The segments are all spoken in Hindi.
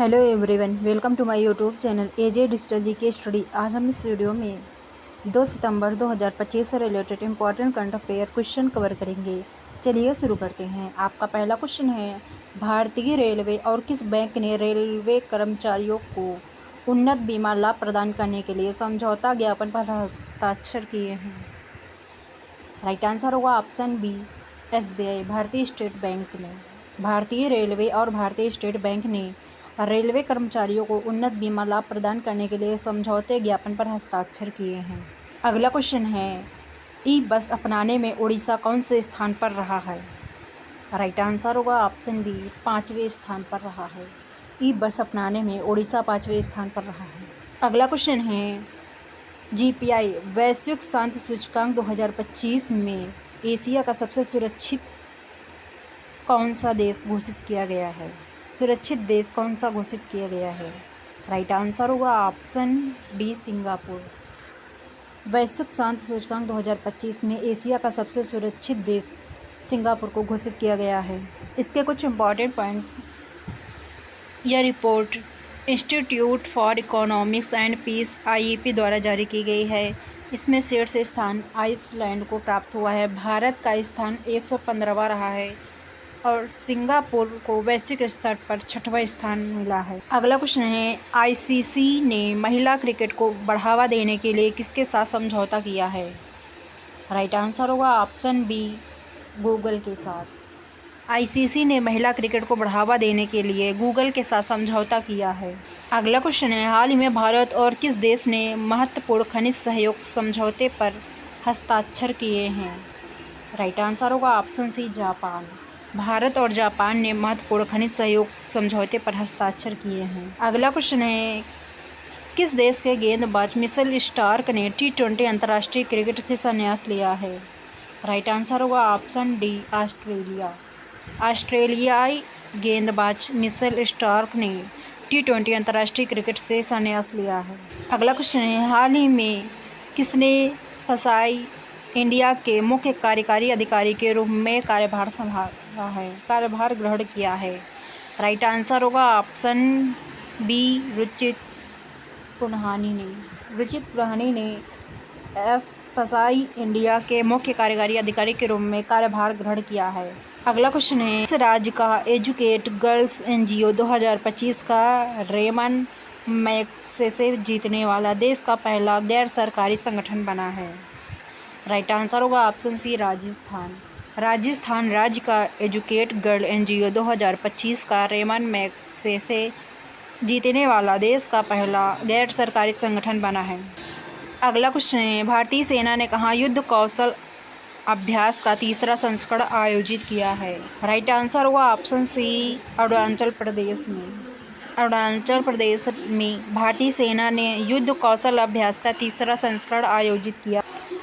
Hello everyone, welcome to my YouTube channel AJ digital G K study. आज हम इस वीडियो में 2 सितंबर 2025 से related important current affair question cover करेंगे। चलिए शुरू करते हैं। आपका पहला क्वेश्चन है, भारतीय रेलवे और किस बैंक ने रेलवे कर्मचारियों को उन्नत बीमा लाभ प्रदान करने के लिए समझौता ज्ञापन पर हस्ताक्षर किए हैं? राइट आंसर होगा ऑप्शन बी, SBI भारतीय स्टेट बैंक ने। भारतीय रेलवे और भारतीय स्टेट बैंक ने रेलवे कर्मचारियों को उन्नत बीमा लाभ प्रदान करने के लिए समझौते ज्ञापन पर हस्ताक्षर किए हैं। अगला क्वेश्चन है, ई बस अपनाने में उड़ीसा कौन से स्थान पर रहा है? राइट आंसर होगा ऑप्शन बी, 5वें स्थान पर रहा है। ई बस अपनाने में उड़ीसा 5वें स्थान पर रहा है। अगला क्वेश्चन है, GPI वैश्विक शांति सूचकांक 2025 में एशिया का सबसे सुरक्षित कौन सा देश घोषित किया गया है? सुरक्षित देश कौन सा घोषित किया गया है? राइट आंसर होगा ऑप्शन डी, सिंगापुर। वैश्विक शांति सूचकांक 2025 में एशिया का सबसे सुरक्षित देश सिंगापुर को घोषित किया गया है। इसके कुछ इम्पॉर्टेंट पॉइंट्स। यह report institute for economics and peace IEP द्वारा जारी की गई है। इसमें शीर्ष स्थान आइसलैंड को प्राप्त हुआ है। भारत का स्थान 115वां रहा है और सिंगापुर को वैश्विक स्तर पर 6वां स्थान मिला है। अगला क्वेश्चन है, ICC ने महिला क्रिकेट को बढ़ावा देने के लिए किसके साथ समझौता किया है? राइट आंसर होगा ऑप्शन बी, गूगल के साथ। ICC ने महिला क्रिकेट को बढ़ावा देने के लिए गूगल के साथ समझौता किया है। अगला क्वेश्चन है, हाल ही में भारत और किस देश ने महत्वपूर्ण खनिज सहयोग समझौते पर हस्ताक्षर किए हैं? राइट आंसर होगा ऑप्शन सी, जापान। भारत और जापान ने महत्वपूर्ण खनिज सहयोग समझौते पर हस्ताक्षर किए हैं। अगला क्वेश्चन है, किस देश के गेंदबाज मिचेल स्टार्क ने T20 अंतर्राष्ट्रीय क्रिकेट से संन्यास लिया है? राइट आंसर होगा ऑप्शन डी, ऑस्ट्रेलिया। ऑस्ट्रेलियाई गेंदबाज मिचेल स्टार्क ने T20 अंतर्राष्ट्रीय क्रिकेट से संन्यास लिया है। अगला क्वेश्चन है, हाल ही में किसने फसाई इंडिया के मुख्य कार्यकारी अधिकारी के रूप में कार्यभार ग्रहण किया है? राइट आंसर होगा ऑप्शन बी, रुचित पुन्हानी ने। रुचित पुन्हानी ने फसाई इंडिया के मुख्य कार्यकारी अधिकारी के रूप में कार्यभार ग्रहण किया है। अगला क्वेश्चन है, इस राज्य का एजुकेट गर्ल्स NGO 2025 का रेमन मैग्सेसे जीतने वाला देश का पहला गैर सरकारी संगठन बना है? राइट आंसर होगा ऑप्शन सी, राजस्थान। राजस्थान राज्य का एजुकेट गर्ल NGO 2025 का रेमन मैग्सेसे जीतने वाला देश का पहला गैर सरकारी संगठन बना है। अगला क्वेश्चन है, भारतीय सेना ने कहाँ युद्ध कौशल अभ्यास का तीसरा संस्करण आयोजित किया है? राइट आंसर होगा ऑप्शन सी, अरुणाचल प्रदेश में। अरुणाचल प्रदेश में भारतीय सेना ने युद्ध कौशल अभ्यास का तीसरा संस्करण आयोजित किया।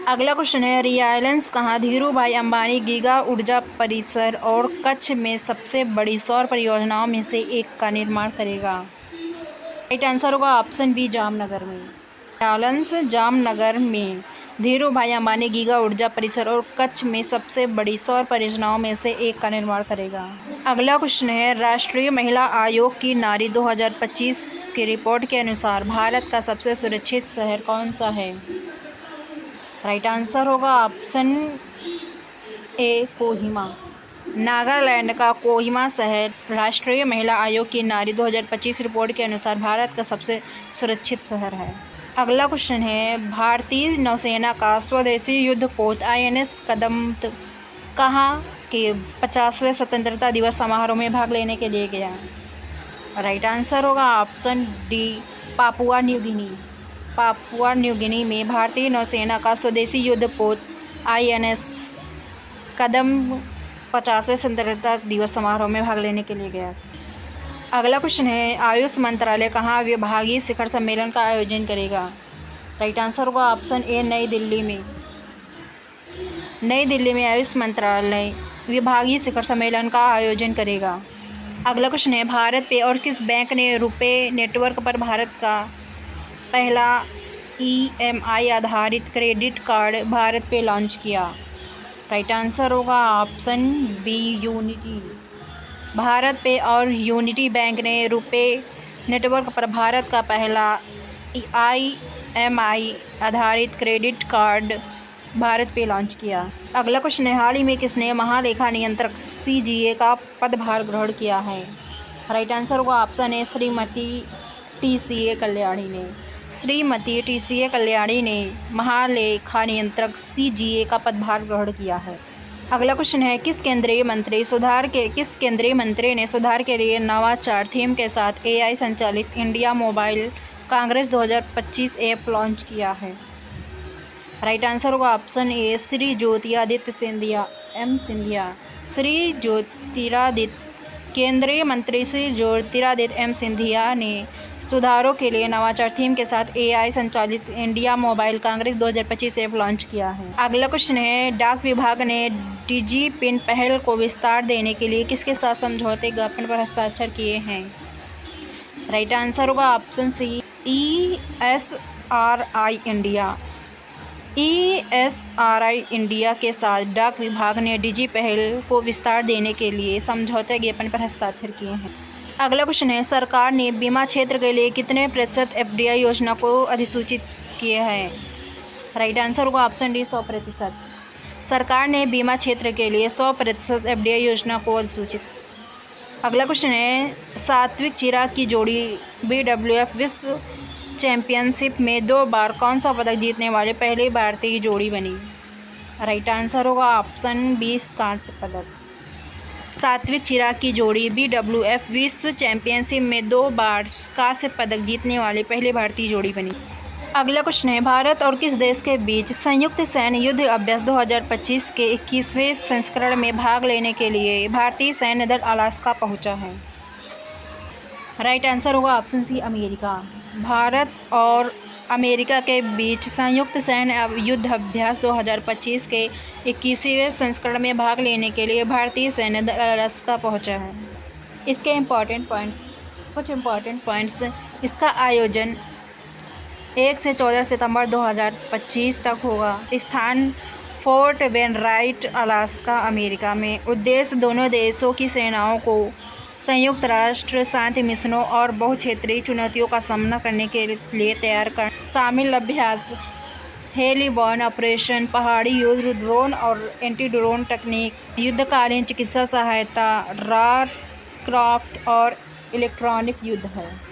अगला क्वेश्चन है, रिलायंस कहाँ धीरूभाई अंबानी गीगा ऊर्जा परिसर और कच्छ में सबसे बड़ी सौर परियोजनाओं में से एक का निर्माण करेगा? राइट आंसर होगा ऑप्शन बी, जामनगर में। रिलायंस जामनगर में धीरूभाई अंबानी गीगा ऊर्जा परिसर और कच्छ में सबसे बड़ी सौर परियोजनाओं में से एक का निर्माण करेगा। अगला क्वेश्चन है, राष्ट्रीय महिला आयोग की नारी 2025 की रिपोर्ट के अनुसार भारत का सबसे सुरक्षित शहर कौन सा है? राइट आंसर होगा ऑप्शन ए, कोहिमा। नागालैंड का कोहिमा शहर राष्ट्रीय महिला आयोग की नारी 2025 रिपोर्ट के अनुसार भारत का सबसे सुरक्षित शहर है। अगला क्वेश्चन है, भारतीय नौसेना का स्वदेशी युद्धपोत INS कदम्ब कहाँ के 50वें स्वतंत्रता दिवस समारोह में भाग लेने के लिए गया? राइट आंसर होगा option D, Papua New Guinea. Papua New Guinea में भारतीय नौसेना का स्वदेशी युद्धपोत INS कदम्ब 50वें स्वतंत्रता दिवस समारोह में भाग लेने के लिए गया। अगला क्वेश्चन है, आयुष मंत्रालय कहाँ विभागीय शिखर सम्मेलन का आयोजन करेगा? राइट आंसर होगा ऑप्शन ए, नई दिल्ली में। नई दिल्ली में आयुष मंत्रालय विभागीय शिखर सम्मेलन का आयोजन करेगा। अगला क्वेश्चन है, भारत पे और किस बैंक ने रुपे नेटवर्क पर भारत का पहला EMI आधारित क्रेडिट कार्ड भारत पे लॉन्च किया? राइट आंसर होगा ऑप्शन बी, यूनिटी। भारत पे और यूनिटी बैंक ने रुपे नेटवर्क पर भारत का पहला IMI आधारित क्रेडिट कार्ड भारत पे लॉन्च किया। अगला क्वेश्चन है, हाल ही में किसने महालेखा नियंत्रक CGA का पदभार ग्रहण किया है? राइट आंसर होगा option A Shrimati TCA Kalyani ने। श्रीमती TCA कल्याणी ने महालेखा नियंत्रक CGA का पदभार ग्रहण किया है। अगला क्वेश्चन है, किस केंद्रीय मंत्री ने सुधार के लिए नवाचार थीम के साथ AI संचालित India mobile Congress 2025 app launch किया है? राइट आंसर होगा ऑप्शन ए श्री ज्योतिरादित्य सिंधिया सिंधिया। केंद्रीय मंत्री श्री ज्योतिरादित्य सिंधिया ने सुधारों के लिए नवाचार थीम के साथ AI संचालित India mobile Congress 2025 app launch किया है। अगला क्वेश्चन है, डाक विभाग ने डिजिपिन पहल को विस्तार देने के लिए किसके साथ समझौते ज्ञापन पर हस्ताक्षर किए हैं? राइट आंसर होगा option C ESRI India. ESRI India के साथ डाक विभाग ने डिजी पहल को विस्तार देने के लिए समझौते ज्ञापन पर हस्ताक्षर किए हैं। अगला क्वेश्चन है, सरकार ने बीमा क्षेत्र के लिए कितने प्रतिशत FDI योजना को अधिसूचित किया है? राइट आंसर होगा ऑप्शन डी 100%। सरकार ने बीमा क्षेत्र के लिए 100% FDI योजना को अधिसूचित। अगला क्वेश्चन है, सात्विक चिराग की जोड़ी BWF विश्व चैंपियनशिप में 2 बार कौन सा पदक जीतने वाले पहले भारतीय जोड़ी बनी? राइट आंसर होगा ऑप्शन बी कांस्य पदक। सात्विक चिराग की जोड़ी BWF विश्व चैंपियनशिप में 2 बार कांस्य पदक जीतने वाले पहले भारतीय जोड़ी बनी। अगला क्वेश्चन है, भारत और किस देश के बीच संयुक्त सैन्य युद्ध अभ्यास 2025 के 21वें संस्करण में भाग लेने के लिए भारतीय सैन्य दल अलास्का पहुंचा है? राइट आंसर होगा ऑप्शन सी अमेरिका। भारत और अमेरिका के बीच संयुक्त सैन्य युद्ध अभ्यास 2025 के 21वें संस्करण में भाग लेने के लिए भारतीय सैन्य दल अलास्का पहुंचा है। इसके कुछ इम्पॉर्टेंट पॉइंट्स, इसका आयोजन 1 से 14 सितंबर 2025 तक होगा। स्थान फोर्ट वेनराइट अलास्का अमेरिका में। उद्देश्य दोनों देशों की सेनाओं को संयुक्त राष्ट्र शांति मिशनों और बहुक्षेत्रीय चुनौतियों का सामना करने के लिए तैयार कर शामिल अभ्यास, हेलीबॉर्न ऑपरेशन, पहाड़ी युद्ध, ड्रोन और एंटी ड्रोन तकनीक, युद्धकालीन चिकित्सा सहायता, रॉ क्राफ्ट और इलेक्ट्रॉनिक युद्ध है।